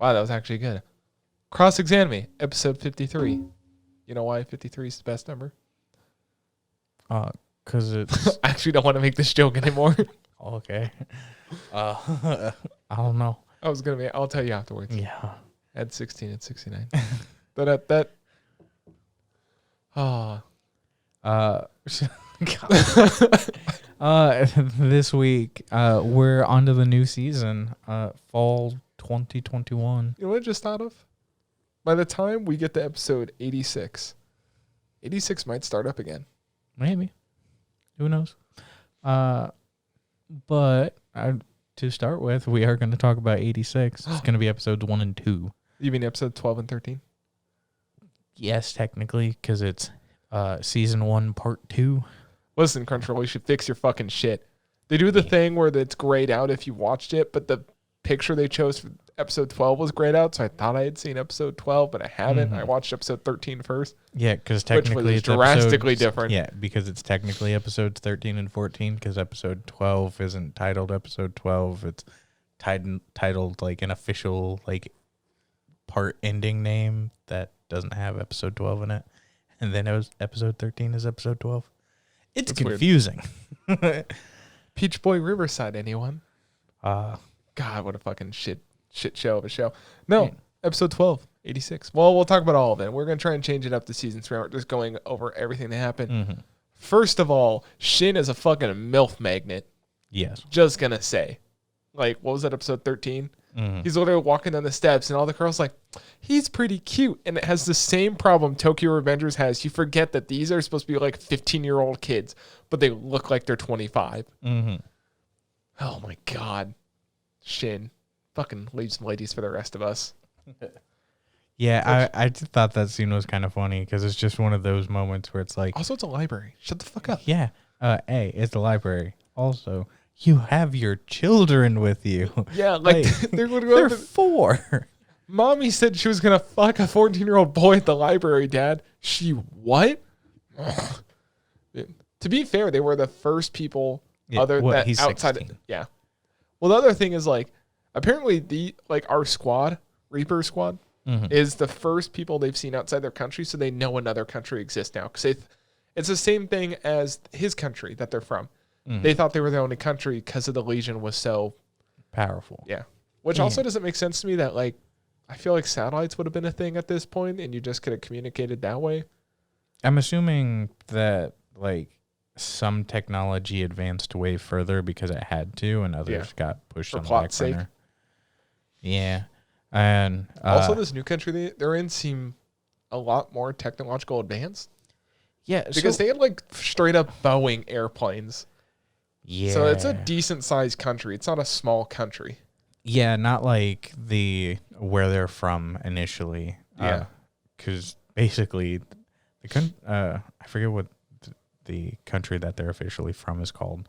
Wow, that was actually good. Cross-examine me, episode 53. You know why 53 is the best number? Because it's... I actually don't want to make this joke anymore. Okay. I don't know. I'll tell you afterwards. Yeah. Add 16 and 69. that. Oh. This week, we're on to the new season, fall 2021. You know what I just thought of? By the time we get to episode 86, 86 might start up again. Maybe. Who knows? But to start with, we are going to talk about 86. It's going to be episodes 1 and 2. You mean episode 12 and 13? Yes, technically, because it's season 1, part 2. Listen, Crunchyroll, you should fix your fucking shit. They do the thing where it's grayed out if you watched it, but the picture they chose for episode 12 was grayed out, so I thought I had seen episode 12, but I haven't. Mm-hmm. I watched episode 13 first. Yeah, because technically it's drastically different. Yeah, because it's technically episodes 13 and 14, because episode 12 isn't titled episode 12. It's titled like an official like part ending name that doesn't have episode 12 in it. And then episode 13 is episode 12. It's confusing. Peach Boy Riverside, anyone? God, what a fucking shit show of a show. No, yeah. Episode 12, 86. Well, we'll talk about all of it. We're going to try and change it up this season so we aren't just going over everything that happened. Mm-hmm. First of all, Shin is a fucking MILF magnet. Yes. Just going to say. Like, what was that, episode 13? Mm-hmm. He's literally walking down the steps and all the girls like, he's pretty cute. And it has the same problem Tokyo Revengers has. You forget that these are supposed to be like 15-year-old kids, but they look like they're 25. Mm-hmm. Oh my God. Shin. Fucking leave some ladies for the rest of us. Yeah, I just thought that scene was kind of funny because it's just one of those moments where it's like... Also, it's a library. Shut the fuck up. Yeah. It's a library. Also, you have your children with you. Yeah, like they're 4. Mommy said she was going to fuck a 14-year-old boy at the library, Dad. She what? To be fair, they were the first people he's outside. 16. Yeah. Well, the other thing is like, apparently our squad, Reaper squad, is the first people they've seen outside their country, so they know another country exists now. Because it's the same thing as his country that they're from. Mm-hmm. They thought they were the only country because of the Legion was so powerful. Yeah. Which also doesn't make sense to me that, like, I feel like satellites would have been a thing at this point, and you just could have communicated that way. I'm assuming that, like, some technology advanced way further because it had to, and others got pushed on the back burner. Yeah. And also, this new country they're in seem a lot more technological advanced. Yeah. Because they had, like, straight-up Boeing airplanes. Yeah. So it's a decent-sized country. It's not a small country. Yeah, not like where they're from initially. Yeah. Because basically, I forget what the country that they're officially from is called.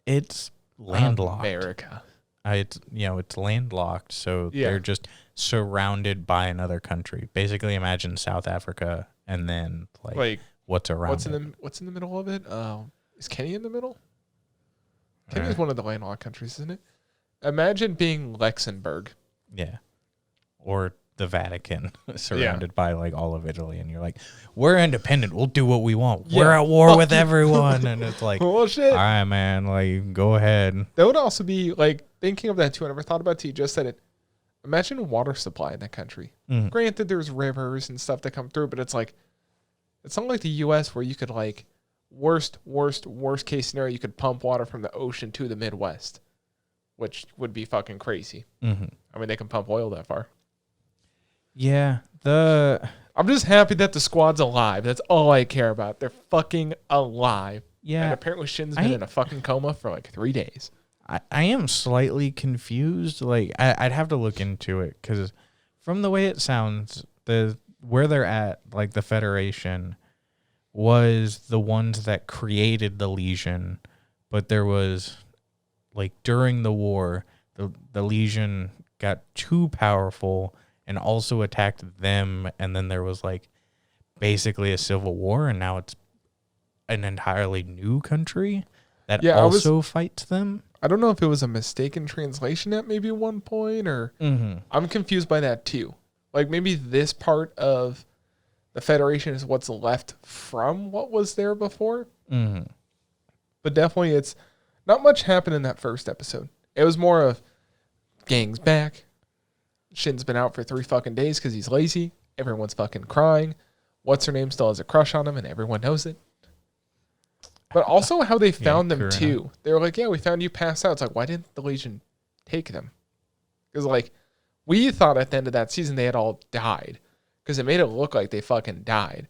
It's landlocked. America. It's landlocked, so they're just surrounded by another country. Basically, imagine South Africa, and then like what's around what's in the middle of it? Is Kenya in the middle? Kenya is one of the landlocked countries, isn't it? Imagine being Luxembourg. Yeah. Or the Vatican, surrounded by like all of Italy, and you're like, we're independent, we'll do what we want. Yeah. We're at war with everyone, and it's like, well, shit. All right, man, like go ahead. That would also be like thinking of that too. I never thought about it. You just said it. Imagine water supply in that country. Mm-hmm. Granted, there's rivers and stuff that come through, but it's like, it's not like the U.S. where you could like worst case scenario, you could pump water from the ocean to the Midwest, which would be fucking crazy. Mm-hmm. I mean, they can pump oil that far. Yeah, I'm just happy that the squad's alive. That's all I care about. They're fucking alive. Yeah. And apparently Shin's been in a fucking coma for like 3 days. I am slightly confused. Like, I'd have to look into it because from the way it sounds, where they're at, like the Federation, was the ones that created the Legion, but there was, like, during the war, the Legion got too powerful and also attacked them, and then there was like basically a civil war, and now it's an entirely new country that also fights them. I don't know if it was a mistaken translation at maybe one point, or I'm confused by that too. Like maybe this part of the Federation is what's left from what was there before. But definitely it's not much happened in that first episode. It was more of gang's back. Shin's been out for 3 fucking days because he's lazy. Everyone's fucking crying. What's her name still has a crush on him and everyone knows it. But also how they found them too. They were like, yeah, we found you passed out. It's like, why didn't the Legion take them? Because like, we thought at the end of that season they had all died. Because it made it look like they fucking died.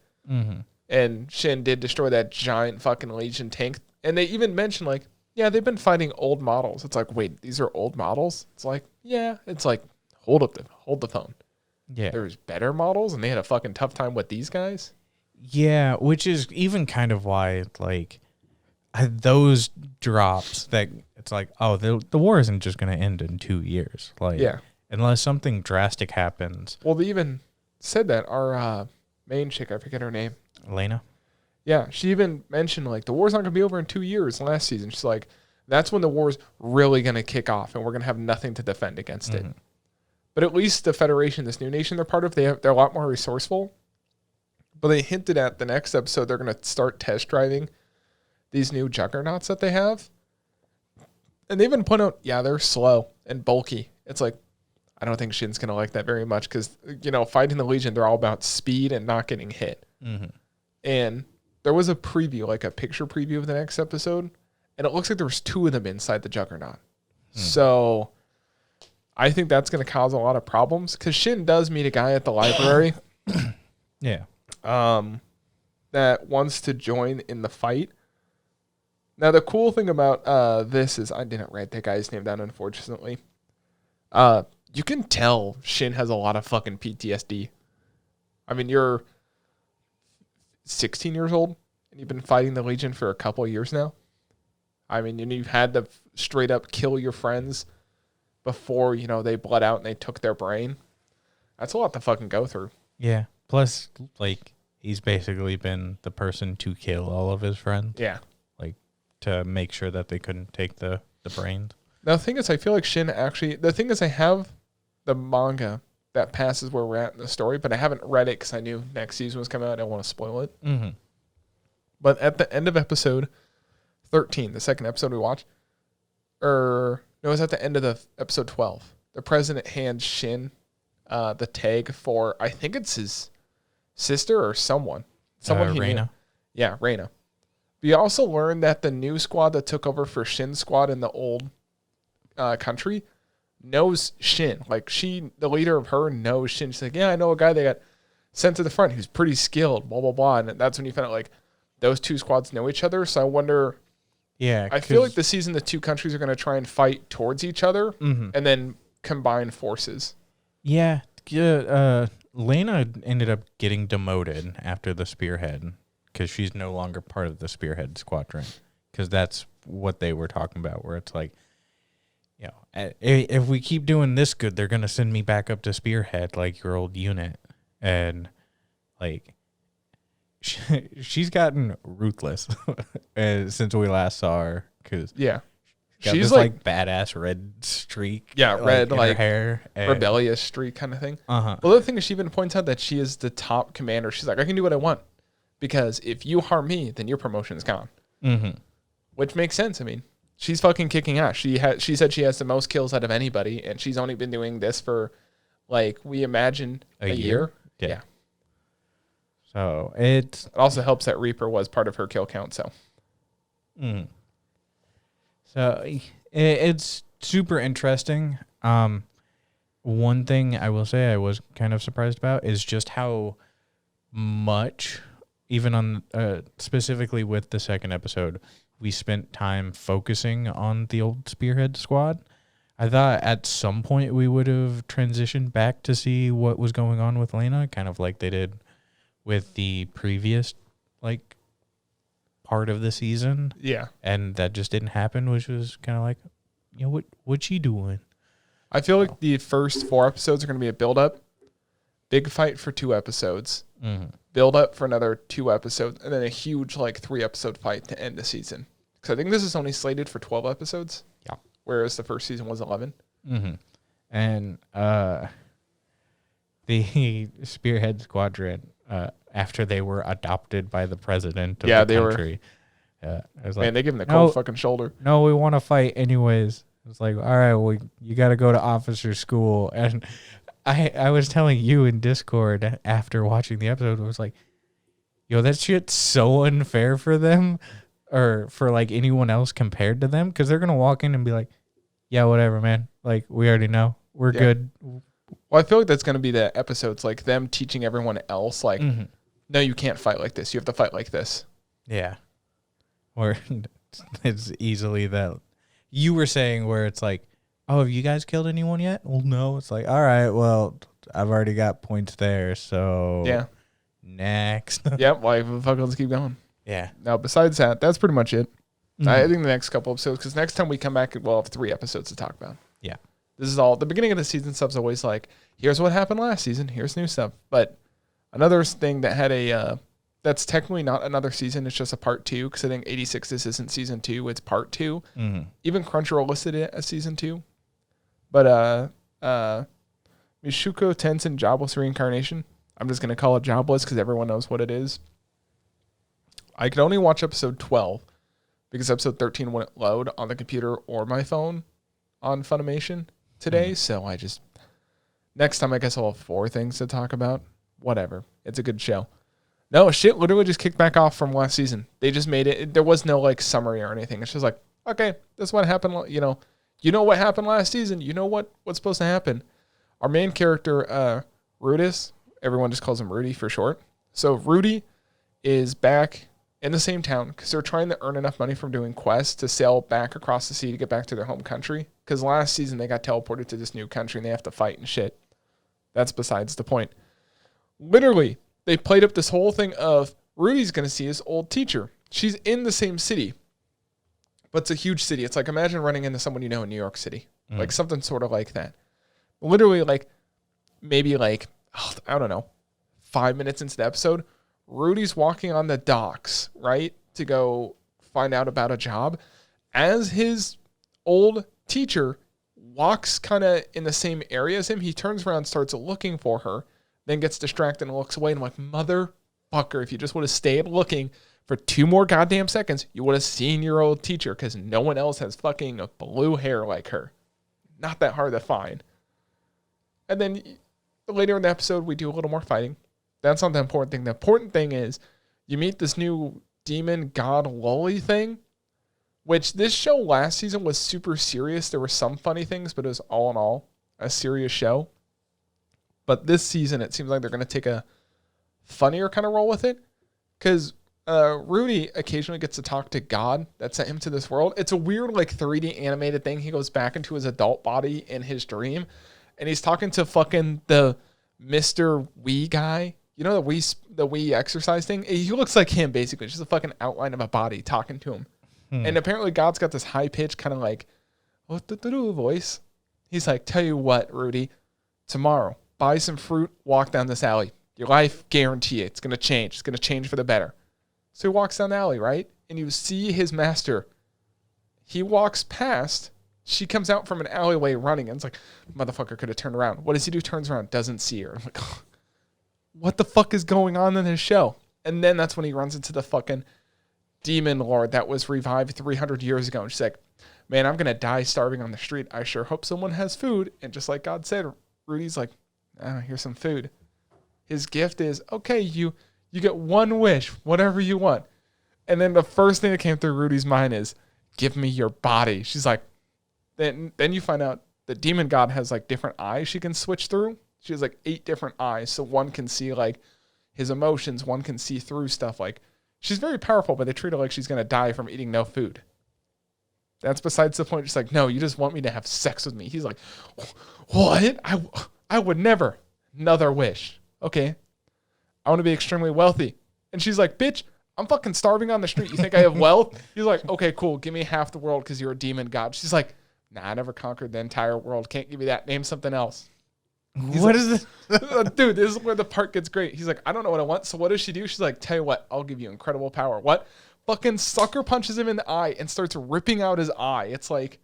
And Shin did destroy that giant fucking Legion tank. And they even mentioned like, yeah, they've been fighting old models. It's like, wait, these are old models? It's like, yeah. It's like, hold the phone. Yeah. There's better models and they had a fucking tough time with these guys. Yeah, which is even kind of why, like, those drops that it's like, oh, the war isn't just going to end in 2 years. Like, yeah. Unless something drastic happens. Well, they even said that. Our main chick, I forget her name. Elena? Yeah, she even mentioned, like, the war's not going to be over in 2 years last season. She's like, that's when the war's really going to kick off and we're going to have nothing to defend against it. But at least the Federation, this new nation they're part of, they're a lot more resourceful. But they hinted at the next episode they're going to start test driving these new juggernauts that they have. And they even point out, yeah, they're slow and bulky. It's like, I don't think Shin's going to like that very much because, you know, fighting the Legion, they're all about speed and not getting hit. And there was a preview, like a picture preview of the next episode, and it looks like there was 2 of them inside the Juggernaut. So I think that's going to cause a lot of problems because Shin does meet a guy at the library. Yeah. That wants to join in the fight. Now, the cool thing about this is I didn't write that guy's name down, unfortunately. You can tell Shin has a lot of fucking PTSD. I mean, you're 16 years old and you've been fighting the Legion for a couple of years now. I mean, and you've had to straight up kill your friends before, you know, they bled out and they took their brain. That's a lot to fucking go through. Yeah. Plus, like, he's basically been the person to kill all of his friends. Yeah. Like, to make sure that they couldn't take the brains. Now, the thing is, I feel like Shin actually... The thing is, I have the manga that passes where we're at in the story, but I haven't read it because I knew next season was coming out. I don't want to spoil it. But at the end of episode 13, the second episode we watched, no, it was at the end of the episode 12. The president hands Shin the tag for, I think it's his sister or someone. Someone he Reina. knew. Yeah, Reina. We also learned that the new squad that took over for Shin's squad in the old country knows Shin. Like, the leader of her knows Shin. She's like, yeah, I know a guy that got sent to the front who's pretty skilled, blah, blah, blah. And that's when you found out, like, those 2 squads know each other. So I wonder... Yeah. I feel like this season the 2 countries are going to try and fight towards each other and then combine forces. Yeah. Lena ended up getting demoted after the Spearhead because she's no longer part of the Spearhead squadron because that's what they were talking about, where it's like, you know, if we keep doing this good, they're going to send me back up to Spearhead, like your old unit. And, like, she's gotten ruthless since we last saw her. Cause yeah. She's this, like, badass red streak. Yeah, red, in like, her hair. Rebellious streak kind of thing. Well, the other thing is she even points out that she is the top commander. She's like, I can do what I want. Because if you harm me, then your promotion is gone. Which makes sense. I mean, she's fucking kicking ass. She said she has the most kills out of anybody, and she's only been doing this for, like, we imagine a year. Yeah. So it also helps that Reaper was part of her kill count. So. So it's super interesting. One thing I will say I was kind of surprised about is just how much, even on specifically with the second episode, we spent time focusing on the old Spearhead squad. I thought at some point we would have transitioned back to see what was going on with Lena, kind of like they did with the previous, like, part of the season. Yeah. And that just didn't happen, which was kind of like, you know, what's she doing? I feel like the first 4 episodes are going to be a build-up, big fight for 2 episodes, build up for another 2 episodes, and then a huge, like, 3-episode fight to end the season. Because I think this is only slated for 12 episodes. Yeah. whereas the first season was 11. Mm-hmm. And the Spearhead Squadron, after they were adopted by the president of the country, I was like, man, they give him the cold fucking shoulder. No, we want to fight anyways. It's like, all right, well, you got to go to officer school. And I was telling you in Discord after watching the episode, I was like, yo, that shit's so unfair for them or for like anyone else compared to them, because they're going to walk in and be like, yeah, whatever, man. Like, we already know. We're good. Well, I feel like that's going to be the episodes, like them teaching everyone else, like, no, you can't fight like this. You have to fight like this. Yeah. Or it's easily that you were saying where it's like, oh, have you guys killed anyone yet? Well, no. It's like, all right, well, I've already got points there, so yeah. Next. Yep, like, fuck, let's keep going. Yeah. Now, besides that, that's pretty much it. I think the next couple episodes, because next time we come back, we'll have 3 episodes to talk about. Yeah. This is all, the beginning of the season stuff's always like, here's what happened last season, here's new stuff. But another thing that had a, that's technically not another season, it's just a part 2, because I think 86, this isn't season 2, it's part 2. Even Crunchyroll listed it as season 2. But Mushoku Tense and Jobless Reincarnation, I'm just going to call it Jobless because everyone knows what it is. I could only watch episode 12 because episode 13 wouldn't load on the computer or my phone on Funimation today. So I just, next time I guess I'll have 4 things to talk about. Whatever. It's a good show. No, shit literally just kicked back off from last season. They just made it. There was no like summary or anything. It's just like, okay, this is what happened. You know what happened last season. You know what's supposed to happen. Our main character, Rudis, everyone just calls him Rudy for short. So Rudy is back in the same town because they're trying to earn enough money from doing quests to sail back across the sea to get back to their home country. Because last season they got teleported to this new country and they have to fight and shit. That's besides the point. Literally, they played up this whole thing of Rudy's going to see his old teacher. She's in the same city, but it's a huge city. It's like, imagine running into someone you know in New York City. Like something sort of like that. Literally, like, maybe like, I don't know, 5 minutes into the episode, Rudy's walking on the docks, right, to go find out about a job. As his old teacher walks kind of in the same area as him, he turns around, starts looking for her, then gets distracted and looks away. And I'm like, motherfucker, if you just would have stayed looking for 2 more goddamn seconds, you would have seen your old teacher, because no one else has fucking blue hair like her. Not that hard to find. And then later in the episode, we do a little more fighting. That's not the important thing. The important thing is you meet this new demon god loli thing, which this show last season was super serious. There were some funny things, but it was all in all a serious show. But this season, it seems like they're going to take a funnier kind of role with it, because Rudy occasionally gets to talk to God that sent him to this world. It's a weird, like, 3D animated thing. He goes back into his adult body in his dream, and he's talking to fucking the Mr. Wii guy. You know, the Wii exercise thing? He looks like him, basically. Just a fucking outline of a body talking to him. And apparently God's got this high-pitched kind of like, voice. He's like, tell you what, Rudy, tomorrow, buy some fruit, walk down this alley. Your life, guarantee it. It's going to change. It's going to change for the better. So he walks down the alley, right? And you see his master. He walks past. She comes out from an alleyway running. And it's like, motherfucker could have turned around. What does he do? Turns around. Doesn't see her. I'm like, what the fuck is going on in this show? And then that's when he runs into the fucking demon lord that was revived 300 years ago. And she's like, man, I'm going to die starving on the street. I sure hope someone has food. And just like God said, Rudy's like, here's some food. His gift is, okay, you get 1 wish, whatever you want. And then the first thing that came through Rudy's mind is, give me your body. She's like, then you find out the demon god has like different eyes she can switch through. She has like 8 different eyes. So one can see like his emotions. One can see through stuff. Like, she's very powerful, but they treat her like she's going to die from eating no food. That's besides the point. She's like, no, you just want me to have sex with me. He's like, what? I would never. Another wish. Okay. I want to be extremely wealthy. And she's like, bitch, I'm fucking starving on the street. You think I have wealth? He's like, okay, cool. Give me half the world because you're a demon god. She's like, nah, I never conquered the entire world. Can't give you that. Name something else. What is this? Dude, this is where the part gets great. He's like, I don't know what I want. So what does she do? She's like, tell you what, I'll give you incredible power. What? Fucking sucker punches him in the eye and starts ripping out his eye. It's like,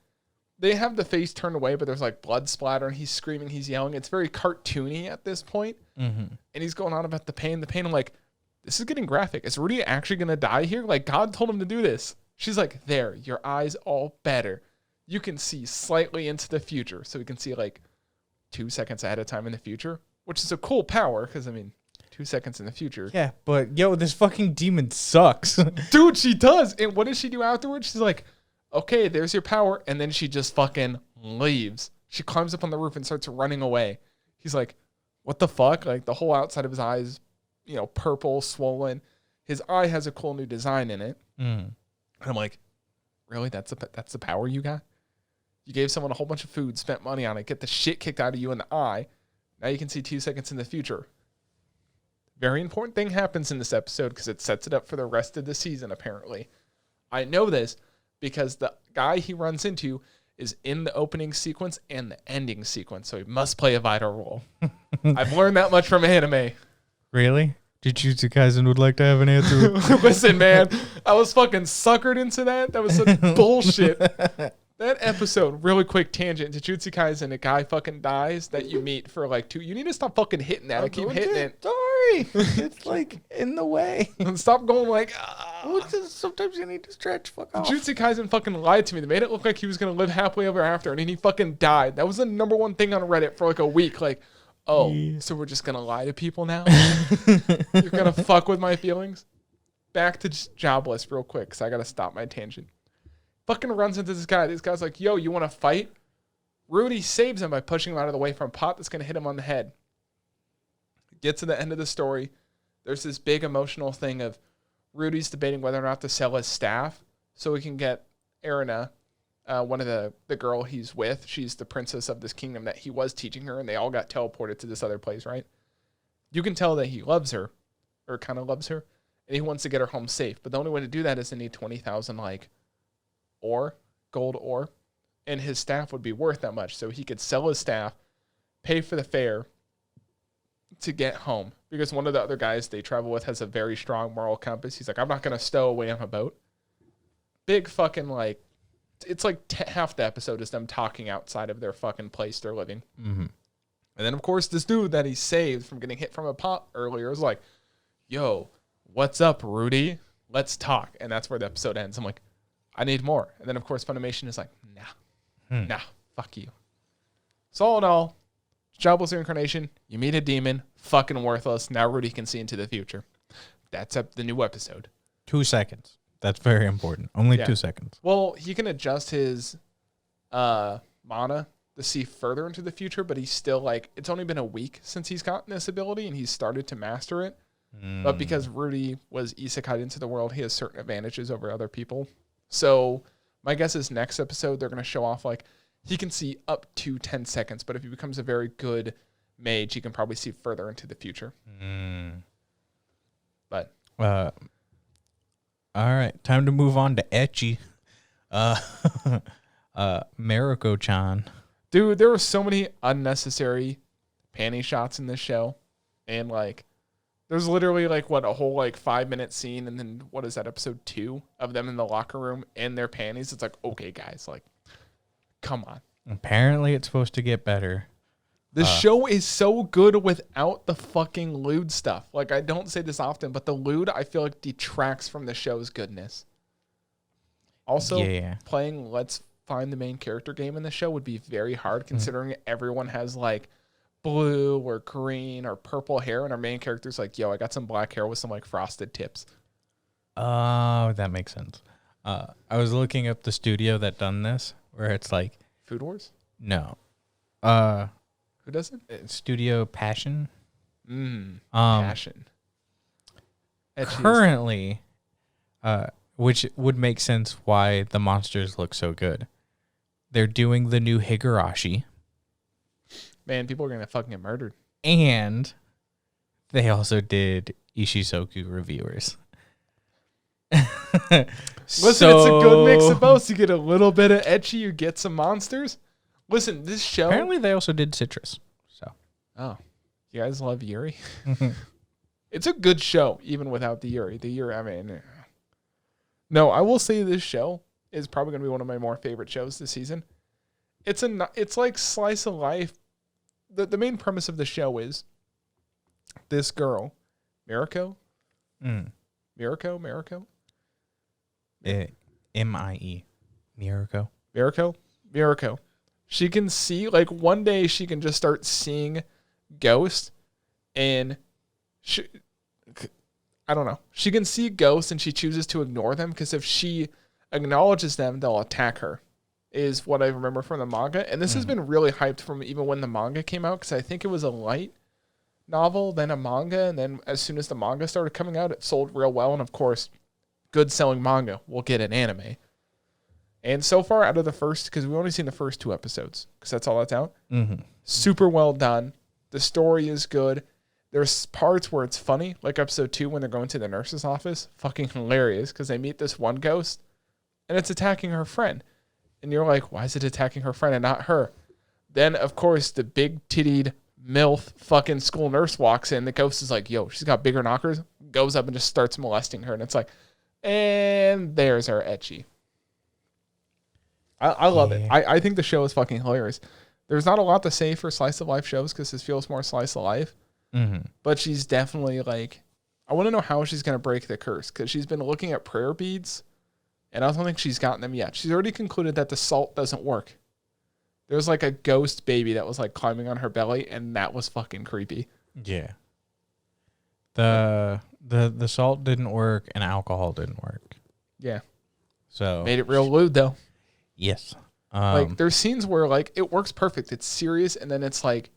they have the face turned away, but there's like blood splatter and he's screaming, he's yelling. It's very cartoony at this point. Mm-hmm. And he's going on about the pain. I'm like, this is getting graphic. Is Rudy actually going to die here? Like, God told him to do this. She's like, there, your eyes all better. You can see slightly into the future. So we can see like 2 seconds ahead of time in the future, which is a cool power because, 2 seconds in the future. Yeah, but yo, this fucking demon sucks. Dude, she does. And what does she do afterwards? She's like, okay, there's your power. And then she just fucking leaves. She climbs up on the roof and starts running away. He's like, what the fuck? Like the whole outside of his eyes, purple, swollen. His eye has a cool new design in it. And I'm like, really? That's the power you got? You gave someone a whole bunch of food, spent money on it, get the shit kicked out of you in the eye. Now you can see 2 seconds in the future. Very important thing happens in this episode because it sets it up for the rest of the season, apparently. I know this because the guy he runs into is in the opening sequence and the ending sequence, so he must play a vital role. I've learned that much from anime. Really? Jujutsu Kaisen would like to have an answer. Listen, man, I was fucking suckered into that. That was such bullshit. That episode, really quick tangent, Jujutsu Kaisen, a guy fucking dies that you meet for like 2. You need to stop fucking hitting that. I keep hitting it. Sorry. It's like in the way. And stop going like, Sometimes you need to stretch. Fuck off. Jujutsu Kaisen fucking lied to me. They made it look like he was going to live happily ever after, and then he fucking died. That was the number one thing on Reddit for like a week. Like, so we're just going to lie to people now? You're going to fuck with my feelings? Back to Jobless real quick, because I got to stop my tangent. Fucking runs into this guy. This guy's like, yo, you want to fight? Rudy saves him by pushing him out of the way from a pot that's going to hit him on the head. Get to the end of the story. There's this big emotional thing of Rudy's debating whether or not to sell his staff so he can get Erina, one of the girl he's with. She's the princess of this kingdom that he was teaching her, and they all got teleported to this other place, right? You can tell that he loves her, or kind of loves her, and he wants to get her home safe. But the only way to do that is to need 20,000, gold ore, and his staff would be worth that much. So he could sell his staff, pay for the fare to get home. Because one of the other guys they travel with has a very strong moral compass. He's like, I'm not going to stow away on a boat. Big fucking, it's like half the episode is them talking outside of their fucking place they're living. Mm-hmm. And then, of course, this dude that he saved from getting hit from a pot earlier is like, yo, what's up, Rudy? Let's talk. And that's where the episode ends. I'm like, I need more. And then, of course, Funimation is like, nah, fuck you. So all in all, Jobless Reincarnation, you meet a demon, fucking worthless. Now Rudy can see into the future. That's the new episode. 2 seconds. That's very important. Only 2 seconds. Well, he can adjust his mana to see further into the future, but he's still it's only been a week since he's gotten this ability and he's started to master it. But because Rudy was isekai'd into the world, he has certain advantages over other people. So my guess is next episode, they're going to show off he can see up to 10 seconds, but if he becomes a very good mage, he can probably see further into the future. But all right, time to move on to ecchi. Mieruko-chan. Dude, there were so many unnecessary panty shots in this show. And there's literally a whole 5-minute scene, and then what is that, episode 2 of them in the locker room in their panties? It's okay, guys, come on. Apparently it's supposed to get better. The show is so good without the fucking lewd stuff. I don't say this often, but the lewd, I feel detracts from the show's goodness. Also, playing Let's Find the Main Character game in the show would be very hard, considering everyone has blue or green or purple hair, and our main character's yo, I got some black hair with some frosted tips. Oh, that makes sense. I was looking up the studio that done this, where it's Food Wars? No. Who does it? Studio Passion. Passion. Currently, which would make sense why the monsters look so good. They're doing the new Higurashi. Man, people are going to fucking get murdered. And they also did Ishizoku Reviewers. Listen, it's a good mix of both. You get a little bit of ecchi, you get some monsters. Listen, this show... Apparently they also did Citrus. Oh, you guys love Yuri? It's a good show, even without the Yuri. No, I will say this show is probably going to be one of my more favorite shows this season. it's like slice of life. The main premise of the show is this girl, Mieruko, Mieruko, M-I-E, Mieruko. She can see, like, one day she can just start seeing ghosts, and I don't know. She can see ghosts, and she chooses to ignore them because if she acknowledges them, they'll attack her. Is what I remember from the manga, and this has been really hyped from even when the manga came out because I think it was a light novel, then a manga, and then as soon as the manga started coming out, it sold real well, and of course, good selling manga will get an anime. And so far, out of the first, because we've only seen the first 2 episodes, because that's all that's out, super well done. The story is good. There's parts where it's funny, like episode 2 when they're going to the nurse's office. Fucking hilarious, because they meet this one ghost, and it's attacking her friend. And you're like, why is it attacking her friend and not her? Then, of course, the big-tittied MILF fucking school nurse walks in. The ghost is like, yo, she's got bigger knockers. Goes up and just starts molesting her. And it's like, and there's our ecchi. I love it. I think the show is fucking hilarious. There's not a lot to say for slice of life shows because this feels more slice of life. But she's definitely like, I want to know how she's going to break the curse because she's been looking at prayer beads and I don't think she's gotten them yet. She's already concluded that the salt doesn't work. There's like a ghost baby that was like climbing on her belly and that was fucking creepy. Yeah. The salt didn't work and alcohol didn't work. Yeah. So made it real lewd though. Yes. Like there's scenes where like it works perfect. It's serious and then it's like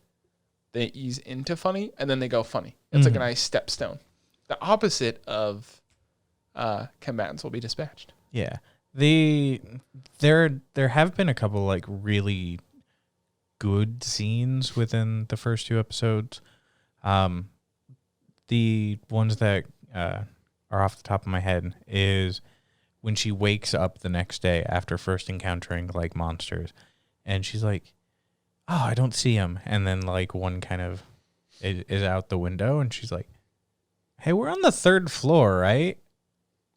they ease into funny and then they go funny. It's like a nice stepstone. The opposite of combatants will be dispatched. Yeah. There have been a couple like really good scenes within the first 2 episodes. The ones that are off the top of my head is when she wakes up the next day after first encountering like monsters and she's like, oh, I don't see him. And then like one kind of is out the window and she's like, hey, we're on the 3rd floor, right?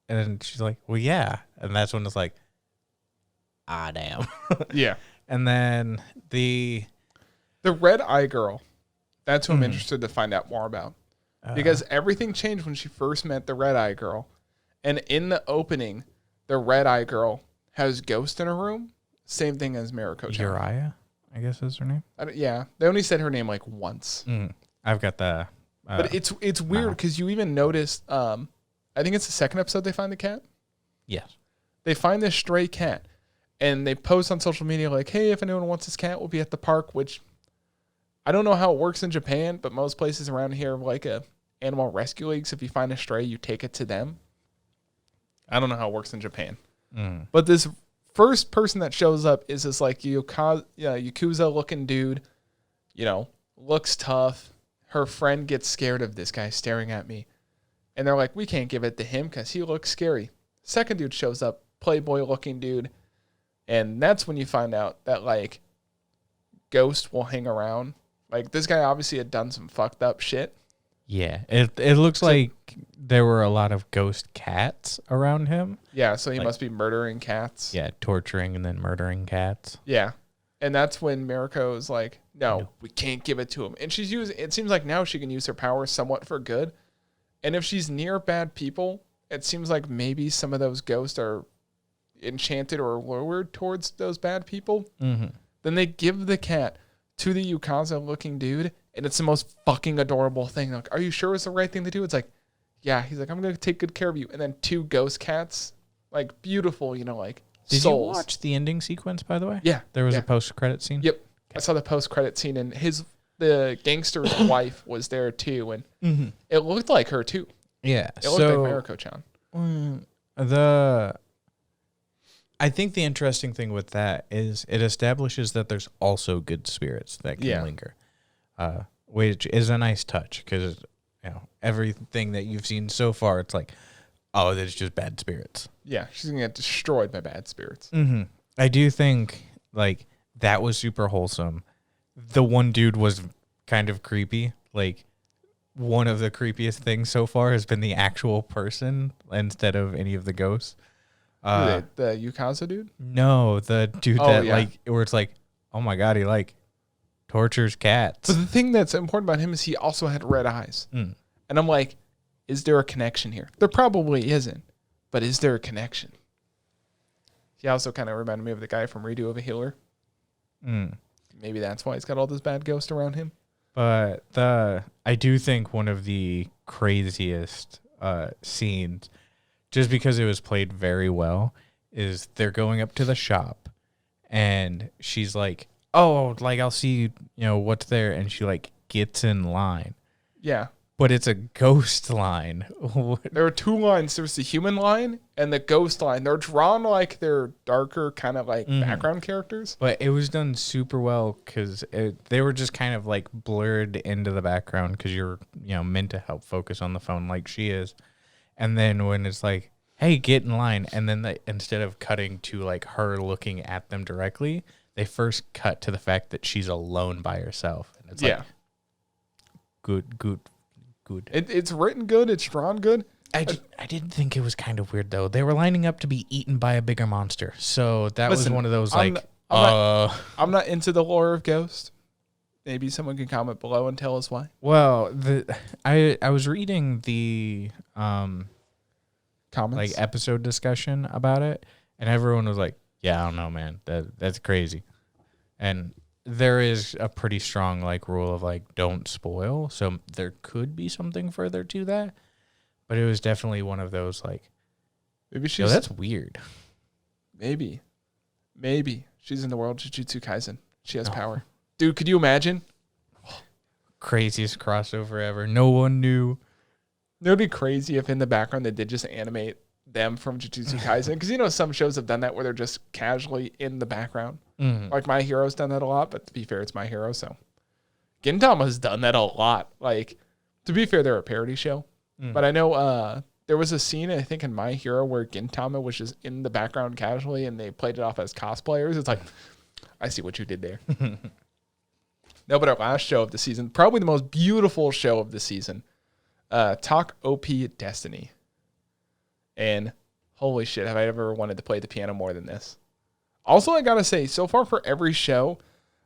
And then she's like, well, yeah. And that's when it's like, ah, damn. Yeah. And then the red eye girl, that's who I'm interested to find out more about. Because everything changed when she first met the red eye girl. And in the opening, the red eye girl has ghost in her room. Same thing as Mieruko-chan. Uriah, I guess is her name. Yeah. They only said her name like once. I've got the... but it's weird because you even noticed, I think it's the 2nd episode they find the cat. Yes. They find this stray cat. And they post on social media like, hey, if anyone wants this cat, we'll be at the park, which I don't know how it works in Japan, but most places around here have like a animal rescue league. So if you find a stray, you take it to them. I don't know how it works in Japan. But this first person that shows up is this like Yakuza looking dude, you know, looks tough. Her friend gets scared of this guy staring at me. And they're like, we can't give it to him because he looks scary. Second dude shows up, playboy looking dude. And that's when you find out that like ghosts will hang around. Like this guy obviously had done some fucked up shit. Yeah, it looks like there were a lot of ghost cats around him. Yeah, so he must be murdering cats. Yeah, torturing and then murdering cats. Yeah. And that's when Mieruko is like, no, we can't give it to him. And it seems like now she can use her powers somewhat for good. And if she's near bad people, it seems like maybe some of those ghosts are enchanted or lured towards those bad people. Then they give the cat to the Yukaza looking dude. And it's the most fucking adorable thing. Like, are you sure it's the right thing to do? It's like, yeah. He's like, I'm going to take good care of you. And then 2 ghost cats, like beautiful, you know, like Did souls. you watch the ending sequence, by the way? Yeah. There was a post-credit scene? Yep. Okay. I saw the post-credit scene and the gangster's wife was there too. And it looked like her too. Yeah. It looked like Mieruko-chan. I think the interesting thing with that is it establishes that there's also good spirits that can linger. Which is a nice touch because you know everything that you've seen so far, it's like, oh, there's just bad spirits. Yeah, she's gonna get destroyed by bad spirits. I do think like that was super wholesome. The one dude was kind of creepy. Like one of the creepiest things so far has been the actual person instead of any of the ghosts. The Yukaza dude? No, the dude like where it's like, oh my God, he like tortures cats. But the thing that's important about him is he also had red eyes. And I'm like, is there a connection here? There probably isn't, but is there a connection? He also kind of reminded me of the guy from Redo of a Healer. Maybe that's why he's got all this bad ghost around him. But I do think one of the craziest scenes, just because it was played very well, is they're going up to the shop, and she's like, "Oh, like I'll see, you know, what's there," and she like gets in line. Yeah. But it's a ghost line. There are two lines. There's the human line and the ghost line. They're drawn like they're darker, kind of like background characters. But it was done super well because they were just kind of like blurred into the background because you're, you know, meant to help focus on the phone like she is. And then when it's like, hey, get in line. And then instead of cutting to like her looking at them directly, they first cut to the fact that she's alone by herself. And it's like, good. It's written good. It's drawn good. I didn't think it was kind of weird, though. They were lining up to be eaten by a bigger monster. So that was one of those, like, I'm not into the lore of Ghost. Maybe someone can comment below and tell us why. Well, I was reading the comments, like episode discussion about it, and everyone was like, yeah, I don't know, man. That's crazy. And there is a pretty strong like rule of like don't spoil, so there could be something further to that, but it was definitely one of those like maybe she's that's weird. Maybe she's in the world of Jujutsu Kaisen. She has power, dude. Could you imagine? Craziest crossover ever. No one knew. It would be crazy if in the background they did just animate them from Jujutsu Kaisen, because you know some shows have done that where they're just casually in the background. Like My Hero's done that a lot, but to be fair, it's My Hero, so Gintama's done that a lot. Like, to be fair, they're a parody show, but I know there was a scene I think in My Hero where Gintama was just in the background casually, and they played it off as cosplayers. It's like, I see what you did there. No, but our last show of the season, probably the most beautiful show of the season, Takt Op Destiny. And holy shit, have I ever wanted to play the piano more than this. Also, I gotta say, so far for every show,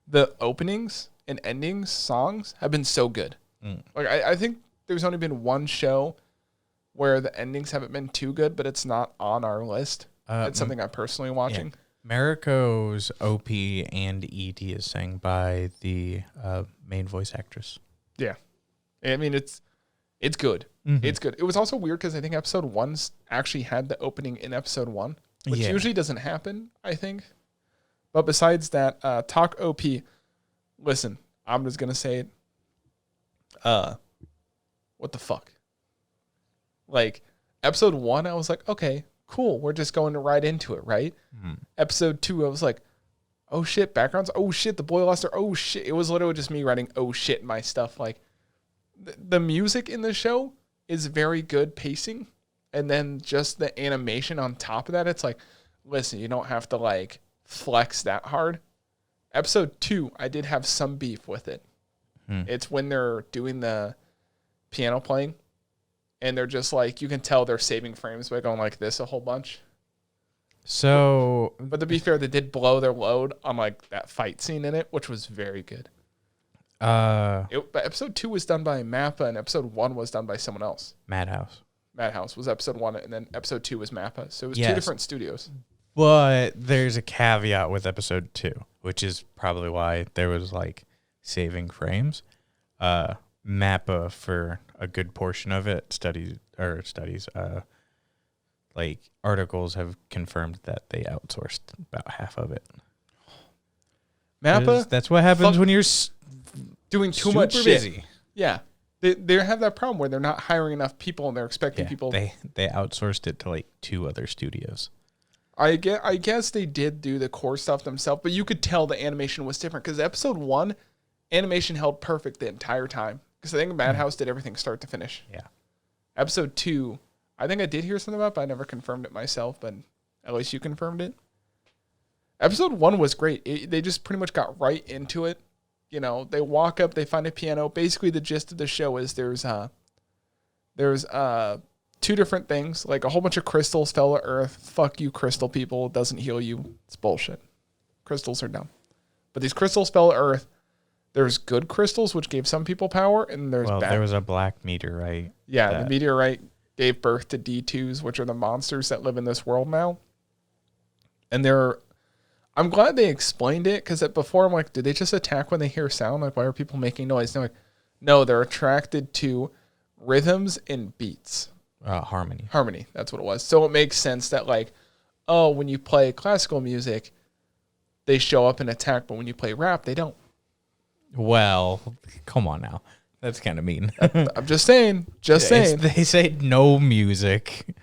the openings and endings songs have been so good. Like I think there's only been one show where the endings haven't been too good, but it's not on our list. It's something I'm personally watching. Yeah. Mieruko's OP and ED is sang by the main voice actress. Yeah. I mean, it's good. It's good. It was also weird because I think episode 1 actually had the opening in episode 1, which usually doesn't happen, I think. But besides that, Takt Op, listen, I'm just going to say it. What the fuck? Like, episode 1, I was like, okay, cool. We're just going right into it, right? Episode 2, I was like, oh shit, backgrounds. Oh shit, the boy lost her. Oh shit. It was literally just me writing, oh shit, my stuff. Like, the music in the show is very good pacing. And then just the animation on top of that, it's like, listen, you don't have to like flex that hard. Episode 2, I did have some beef with it. It's when they're doing the piano playing and they're just like, you can tell they're saving frames by going like this a whole bunch. So, but to be fair, they did blow their load on like that fight scene in it, which was very good. But episode 2 was done by Mappa and episode 1 was done by someone else. Madhouse was episode 1 and then episode 2 was Mappa. So it was two different studios. But there's a caveat with episode 2, which is probably why there was like saving frames. Mappa, for a good portion of it, like articles have confirmed that they outsourced about half of it. Mappa, that's what happens when you're doing too much shit. Busy. Yeah. They have that problem where they're not hiring enough people and they're expecting people. They outsourced it to like 2 other studios. I guess they did do the core stuff themselves, but you could tell the animation was different because episode 1, animation held perfect the entire time. Because I think Madhouse did everything start to finish. Yeah. Episode 2, I think I did hear something about it, but I never confirmed it myself, but at least you confirmed it. Episode 1 was great. They just pretty much got right into it. You know, they walk up, they find a piano. Basically, the gist of the show is there's 2 different things, like a whole bunch of crystals fell to Earth. Fuck you, crystal people. It doesn't heal you. It's bullshit. Crystals are dumb. But these crystals spell Earth. There's good crystals, which gave some people power, and there's bad. There was a black meteorite. Yeah, the meteorite gave birth to D2s, which are the monsters that live in this world now. And I'm glad they explained it, because before I'm like, do they just attack when they hear sound? Like, why are people making noise? And they're like, no, they're attracted to rhythms and beats. Harmony. Harmony, that's what it was. So it makes sense that, like, oh, when you play classical music, they show up and attack, but when you play rap, they don't. Well, come on now. That's kind of mean. I'm just saying. Just saying. They say no music.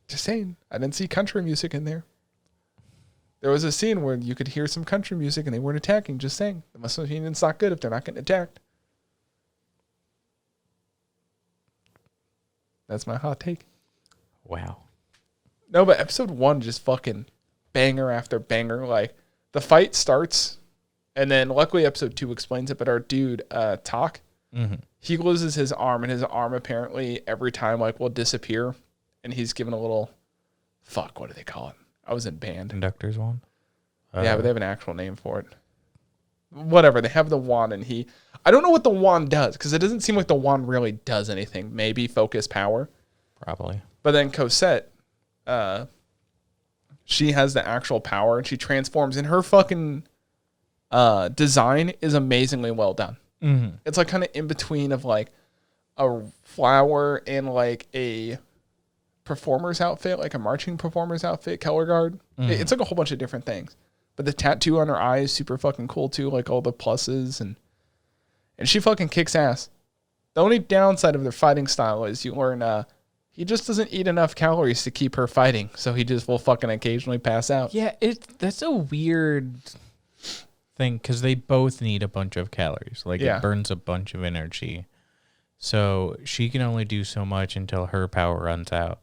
Just saying. I didn't see country music in there. There was a scene where you could hear some country music and they weren't attacking. Just saying. It must mean it's not good if they're not getting attacked. That's my hot take. Wow. No, but episode 1 just fucking banger after banger. Like, the fight starts, and then luckily episode 2 explains it, but our dude, Takt, he loses his arm, and his arm apparently every time, like, will disappear, and he's given a little, what do they call it? I was in band. Conductor's wand? Yeah, but they have an actual name for it. Whatever, they have the wand, and I don't know what the wand does, because it doesn't seem like the wand really does anything. Maybe focus power. Probably. But then Cosette, she has the actual power, and she transforms, and her fucking design is amazingly well done. Mm-hmm. It's like kind of in between of like a flower and like a performer's outfit, like a marching performer's outfit, color guard. Mm-hmm. It's like a whole bunch of different things. But the tattoo on her eye is super fucking cool too, like all the pluses, and she fucking kicks ass. The only downside of their fighting style is you learn he just doesn't eat enough calories to keep her fighting, so he just will fucking occasionally pass out. Yeah, that's a weird thing, because they both need a bunch of calories. Like, it burns a bunch of energy. So she can only do so much until her power runs out.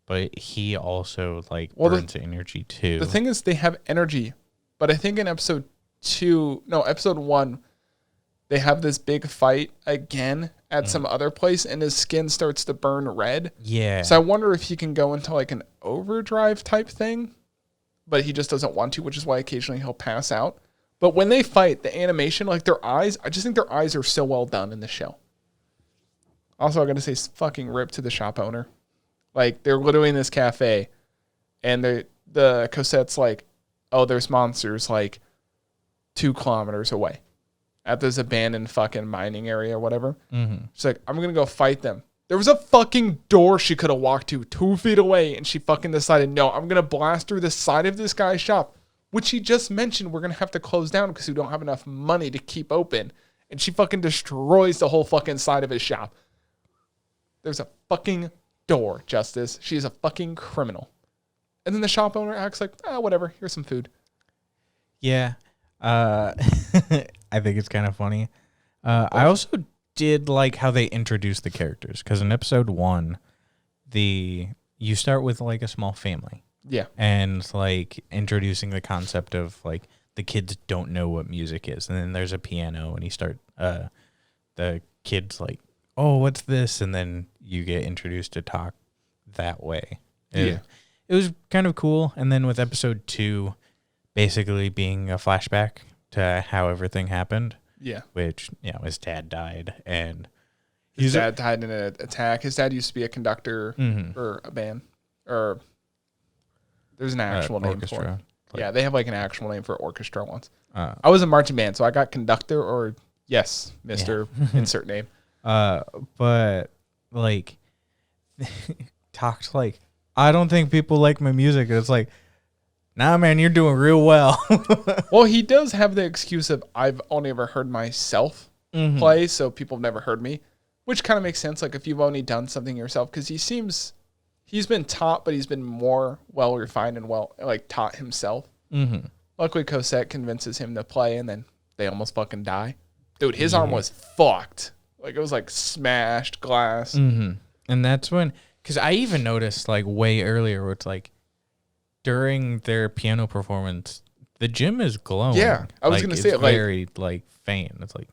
But he also, like, burns energy too. The thing is, they have energy. But I think in episode 1, they have this big fight again at some other place, and his skin starts to burn red. Yeah. So I wonder if he can go into like an overdrive type thing, but he just doesn't want to, which is why occasionally he'll pass out. But when they fight, the animation, like their eyes, I just think their eyes are so well done in the show. Also, I'm going to say fucking rip to the shop owner. Like, they're literally in this cafe, and the Cosette's like, oh, there's monsters like 2 kilometers away at this abandoned fucking mining area or whatever. Mm-hmm. She's like, I'm going to go fight them. There was a fucking door she could have walked to 2 feet away, and she fucking decided, no, I'm going to blast through the side of this guy's shop, which he just mentioned we're going to have to close down because we don't have enough money to keep open. And she fucking destroys the whole fucking side of his shop. There's a fucking door, Justus. She is a fucking criminal. And then the shop owner acts like, whatever, here's some food. Yeah. I think it's kind of funny. I also did like how they introduced the characters, because in episode 1, you start with like a small family. Yeah. And like introducing the concept of like the kids don't know what music is. And then there's a piano, and the kids like, oh, what's this? And then you get introduced to Takt that way. It was kind of cool. And then with episode 2 basically being a flashback to how everything happened. Yeah. Which, his dad died, and his dad died in an attack. His dad used to be a conductor for a band, or there's an actual name for it. Yeah, they have like an actual name for orchestra once. I was a marching band, so I got conductor, or yes, Mr. Insert name. But like Takt's like, I don't think people like my music. And it's like, nah, man, you're doing real well. Well, he does have the excuse of, I've only ever heard myself play, so people have never heard me, which kind of makes sense. Like, if you've only done something yourself, because he's been taught, but he's been more well refined and taught himself. Mm-hmm. Luckily, Cosette convinces him to play, and then they almost fucking die. Dude, his arm was fucked. Like, it was like smashed glass. Mm-hmm. And that's when, because I even noticed like way earlier, where it's like during their piano performance, the gym is glowing. Yeah, I was gonna say it, very like faint. It's like,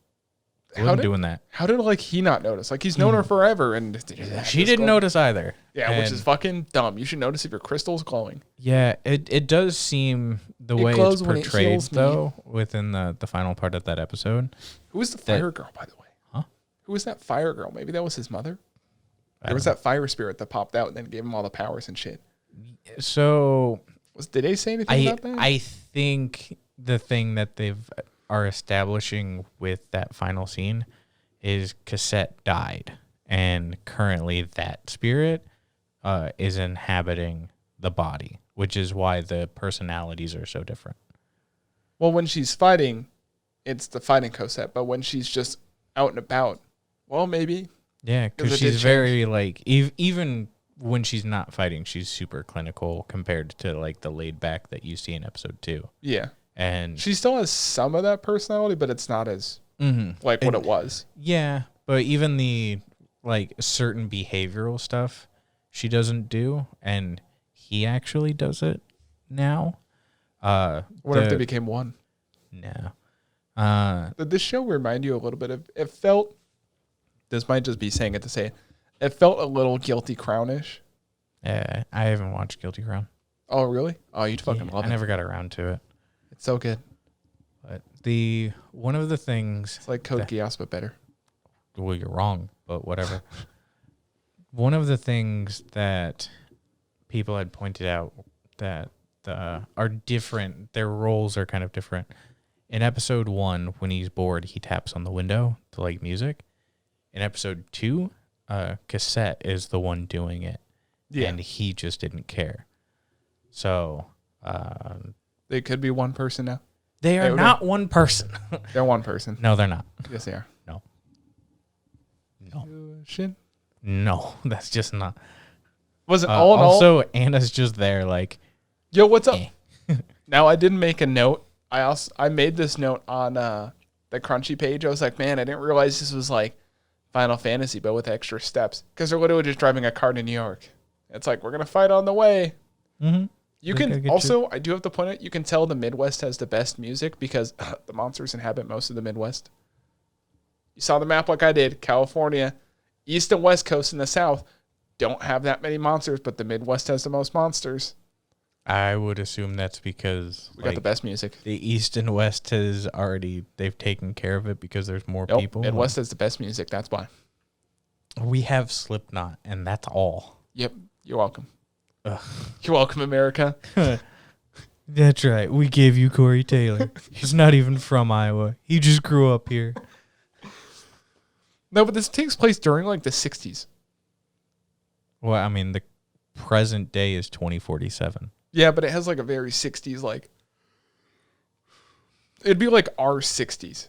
doing that. How did like he not notice? Like he's known her forever, and She didn't notice either. Yeah, which is fucking dumb. You should notice if your crystal's glowing. Yeah, it does seem the way it's portrayed though within the final part of that episode. Who was the fire girl, by the way? Huh? Who was that fire girl? Maybe that was his mother. There was that fire spirit that popped out and then gave him all the powers and shit. So did they say anything about that? I think the thing that are establishing with that final scene is Cassette died, and currently that spirit is inhabiting the body, which is why the personalities are so different. Well, when she's fighting, it's the fighting Cosette, but when she's just out and about, well, maybe. Yeah, because she's very, like, even when she's not fighting, she's super clinical compared to, like, the laid back that you see in episode 2. Yeah. And she still has some of that personality, but it's not as, like, what it was. Yeah, but even the, like, certain behavioral stuff she doesn't do, and he actually does it now. What if they became one? No. Did this show remind you a little bit of, it felt, this might just be saying it to say it, it felt a little Guilty Crownish. Yeah, I haven't watched Guilty Crown. Oh, really? Oh, you'd fucking love it. I never got around to it. It's so good. But one of the things... It's like Code Geass, but better. Well, you're wrong, but whatever. One of the things that people had pointed out that are different, their roles are kind of different. In episode 1, when he's bored, he taps on the window to like music. In episode 2, Cassette is the one doing it. Yeah. And he just didn't care. So... they could be one person now. They are not one person. They're one person. No, they're not. Yes, they are. No. Shit. No, that's just not. Was it all in all? Also, Anna's just there like, yo, what's up? Now, I didn't make a note. I made this note on the Crunchy page. I was like, man, I didn't realize this was like Final Fantasy, but with extra steps. Because they're literally just driving a car to New York. It's like, we're going to fight on the way. Mm-hmm. You can also, I do have to point out, you can tell the Midwest has the best music because the monsters inhabit most of the Midwest. You saw the map like I did. California, East and West Coast, and the South don't have that many monsters, but the Midwest has the most monsters. I would assume that's because we got the best music. The East and West they've taken care of it because there's more people. Midwest has the best music. That's why. We have Slipknot, and that's all. Yep. You're welcome. You're welcome, America. That's right. We gave you Corey Taylor. He's not even from Iowa. He just grew up here. No, but this takes place during like the 60s. Well, I mean, the present day is 2047. Yeah, but it has like a very 60s, like, it'd be like our 60s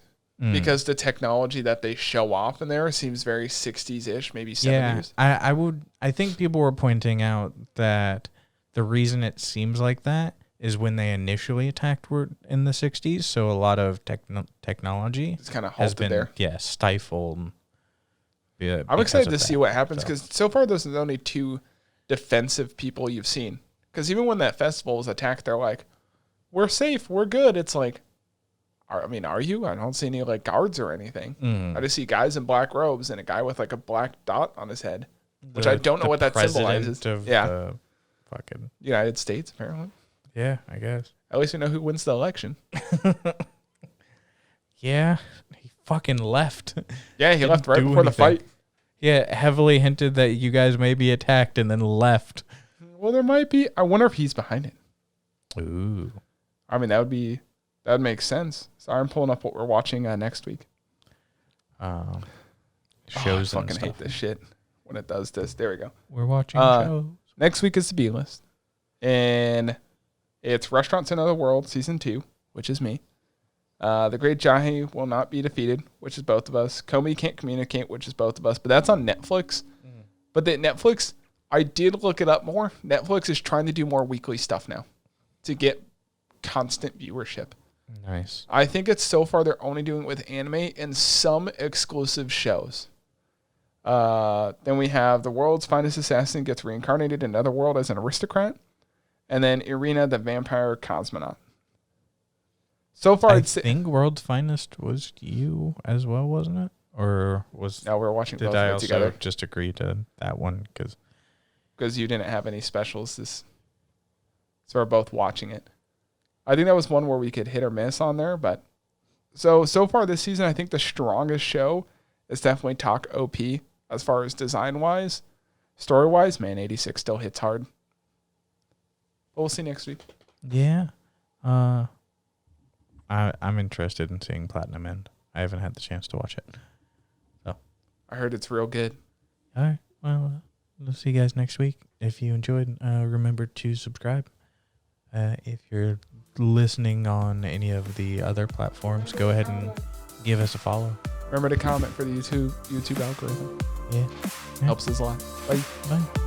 because the technology that they show off in there seems very 60s-ish, maybe 70s. Yeah, I think people were pointing out that the reason it seems like that is when they initially attacked were in the 60s, so a lot of technology it's kind of halted there. Yeah, stifled. I'm excited to see what happens because so far there's only 2 defensive people you've seen. Because even when that festival was attacked, they're like, we're safe, we're good. It's like, are you? I don't see any like guards or anything. I just see guys in black robes and a guy with like a black dot on his head, which I don't know what that symbolizes. Of the fucking United States, apparently. Yeah, I guess. At least we know who wins the election. Yeah, he fucking left. Yeah, he left right before the fight. Yeah, heavily hinted that you guys may be attacked and then left. Well, there might be. I wonder if he's behind it. Ooh. I mean, that would make sense. Sorry, I'm pulling up what we're watching next week. Shows I fucking hate this shit when it does this. There we go. We're watching shows. Next week is the B list. And it's Restaurants in Another World, Season 2, which is me. The Great Jahi Will Not Be Defeated, which is both of us. Comey Can't Communicate, which is both of us. But that's on Netflix. But the Netflix, I did look it up more. Netflix is trying to do more weekly stuff now to get constant viewership. Nice. I think it's so far they're only doing it with anime and some exclusive shows. Then we have The World's Finest Assassin gets reincarnated in another world as an aristocrat. And then Irina the Vampire Cosmonaut. So far, I think World's Finest was you as well, wasn't it? Or was no, we're watching both did I of it also together just agree to that one because you didn't have any specials. So we're both watching it. I think that was one where we could hit or miss on there, but so far this season, I think the strongest show is definitely Takt Op as far as design wise. Story wise, man, 86 still hits hard. But we'll see next week. Yeah. I'm interested in seeing Platinum End. I haven't had the chance to watch it. So I heard it's real good. all right. Well, we'll see you guys next week. If you enjoyed, remember to subscribe. If you're listening on any of the other platforms, go ahead and give us a follow. Remember to comment for the YouTube algorithm. Yeah. Helps us a lot. Bye. Bye.